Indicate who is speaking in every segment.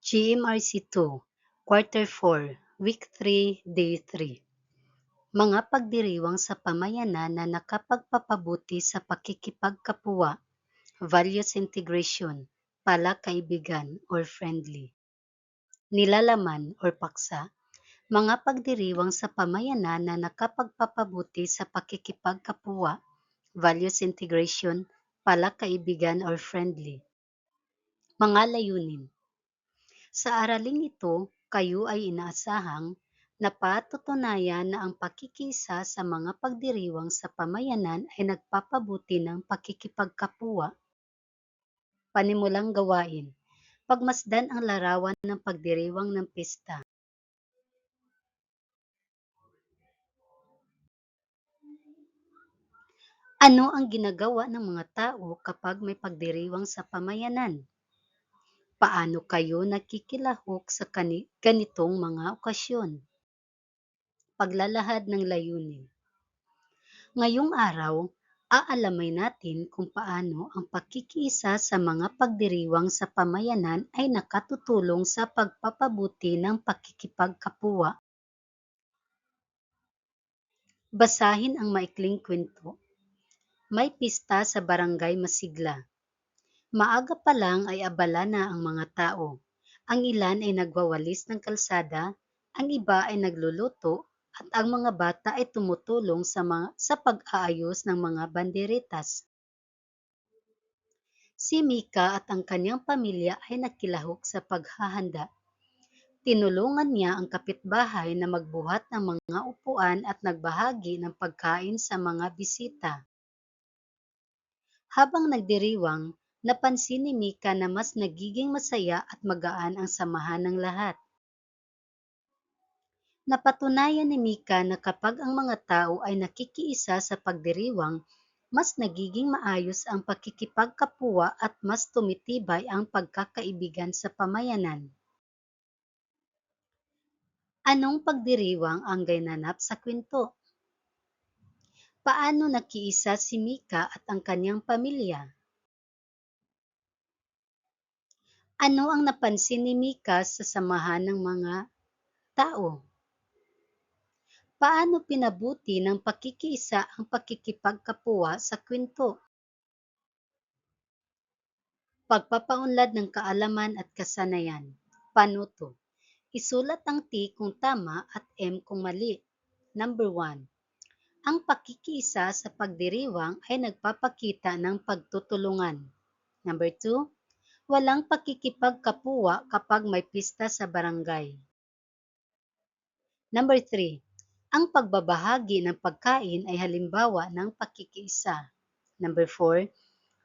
Speaker 1: GMRC 2, Quarter 4, Week 3, Day 3. Mga pagdiriwang sa pamayanan na nakapagpapabuti sa pakikipagkapwa, values integration, palakaibigan or friendly. Nilalaman or paksa, mga pagdiriwang sa pamayanan na nakapagpapabuti sa pakikipagkapwa, values integration, palakaibigan or friendly. Mga layunin. Sa araling ito, kayo ay inaasahang napatutunayan na ang pakikisa sa mga pagdiriwang sa pamayanan ay nagpapabuti ng pakikipagkapwa. Panimulang gawain. Pagmasdan ang larawan ng pagdiriwang ng pista. Ano ang ginagawa ng mga tao kapag may pagdiriwang sa pamayanan? Paano kayo nakikilahok sa ganitong mga okasyon? Paglalahad ng layunin. Ngayong araw, aalamay natin kung paano ang pakikiisa sa mga pagdiriwang sa pamayanan ay nakatutulong sa pagpapabuti ng pakikipagkapwa. Basahin ang maikling kwento. May pista sa Barangay Masigla. Maaga pa lang ay abala na ang mga tao. Ang ilan ay nagwawalis ng kalsada, ang iba ay nagluluto, at ang mga bata ay tumutulong sa pag-aayos ng mga banderitas. Si Mika at ang kanyang pamilya ay nakilahok sa paghahanda. Tinulungan niya ang kapitbahay na magbuhat ng mga upuan at nagbahagi ng pagkain sa mga bisita. Habang nagdiriwang, napansin ni Mika na mas nagiging masaya at magaan ang samahan ng lahat. Napatunayan ni Mika na kapag ang mga tao ay nakikiisa sa pagdiriwang, mas nagiging maayos ang pakikipagkapwa at mas tumitibay ang pagkakaibigan sa pamayanan. Anong pagdiriwang ang gaynanap sa kwento? Paano nakiisa si Mika at ang kanyang pamilya? Ano ang napansin ni Mika sa samahan ng mga tao? Paano pinabuti ng pakikiisa ang pakikipagkapwa sa kwento? Pagpapaunlad ng kaalaman at kasanayan. Panuto. Isulat ang T kung tama at M kung mali. Number 1. Ang pakikiisa sa pagdiriwang ay nagpapakita ng pagtutulungan. Number 2. Walang pakikipagkapwa kapag may pista sa barangay. Number 3. Ang pagbabahagi ng pagkain ay halimbawa ng pakikiisa. Number 4.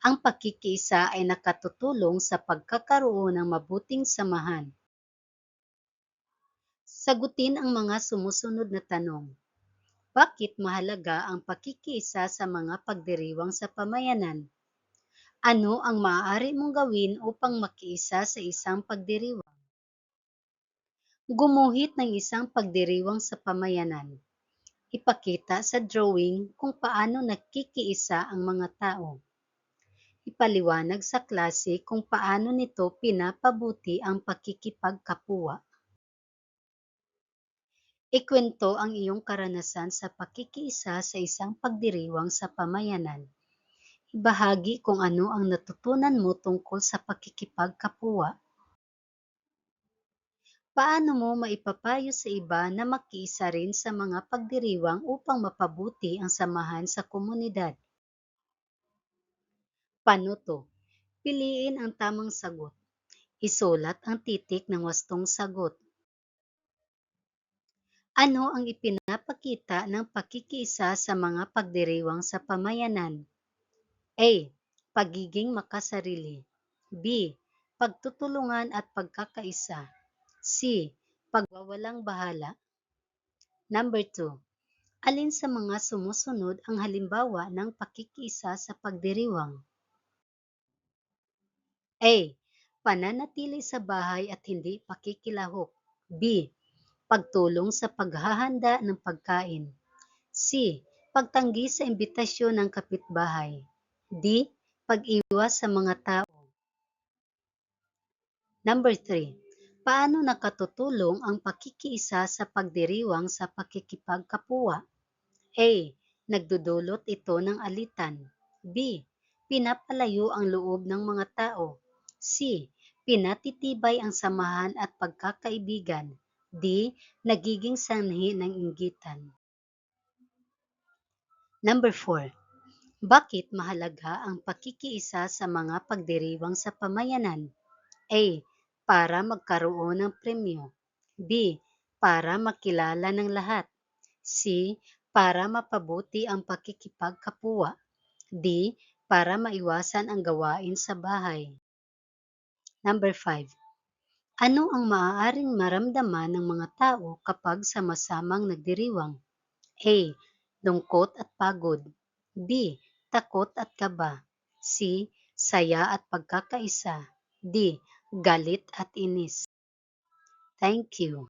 Speaker 1: Ang pakikiisa ay nakatutulong sa pagkakaroon ng mabuting samahan. Sagutin ang mga sumusunod na tanong. Bakit mahalaga ang pakikiisa sa mga pagdiriwang sa pamayanan? Ano ang maaari mong gawin upang makiisa sa isang pagdiriwang? Gumuhit ng isang pagdiriwang sa pamayanan. Ipakita sa drawing kung paano nakikiisa ang mga tao. Ipaliwanag sa klase kung paano nito pinapabuti ang pakikipagkapwa. Ikwento ang iyong karanasan sa pakikiisa sa isang pagdiriwang sa pamayanan. Ibahagi kung ano ang natutunan mo tungkol sa pakikipagkapwa. Paano mo maipapayo sa iba na makiisa rin sa mga pagdiriwang upang mapabuti ang samahan sa komunidad? Panuto. Piliin ang tamang sagot. Isulat ang titik ng wastong sagot. Ano ang ipinapakita ng pakikiisa sa mga pagdiriwang sa pamayanan? A. Pagiging makasarili. B. Pagtutulungan at pagkakaisa. C. Pagwawalang bahala. Number 2. Alin sa mga sumusunod ang halimbawa ng pakikiisa sa pagdiriwang? A. Pananatili sa bahay at hindi pakikilahok. B. Pagtulong sa paghahanda ng pagkain. C. Pagtanggi sa imbitasyon ng kapitbahay. D. Pag-iwas sa mga tao. Number 3. Paano nakatutulong ang pakikiisa sa pagdiriwang sa pakikipagkapwa? A. Nagdudulot ito ng alitan. B. Pinapalayo ang loob ng mga tao. C. Pinatitibay ang samahan at pagkakaibigan. D. Nagiging sanhi ng inggitan. Number 4. Bakit mahalaga ang pakikiisa sa mga pagdiriwang sa pamayanan? A. Para magkaroon ng premyo. B. Para makilala ng lahat. C. Para mapabuti ang pakikipagkapwa. D. Para maiwasan ang gawain sa bahay. Number 5. Ano ang maaaring maramdaman ng mga tao kapag sama-samang nagdiriwang? A. Lungkot at pagod. B. Takot at kaba. C. Saya at pagkakaisa. D. Galit at inis. Thank you.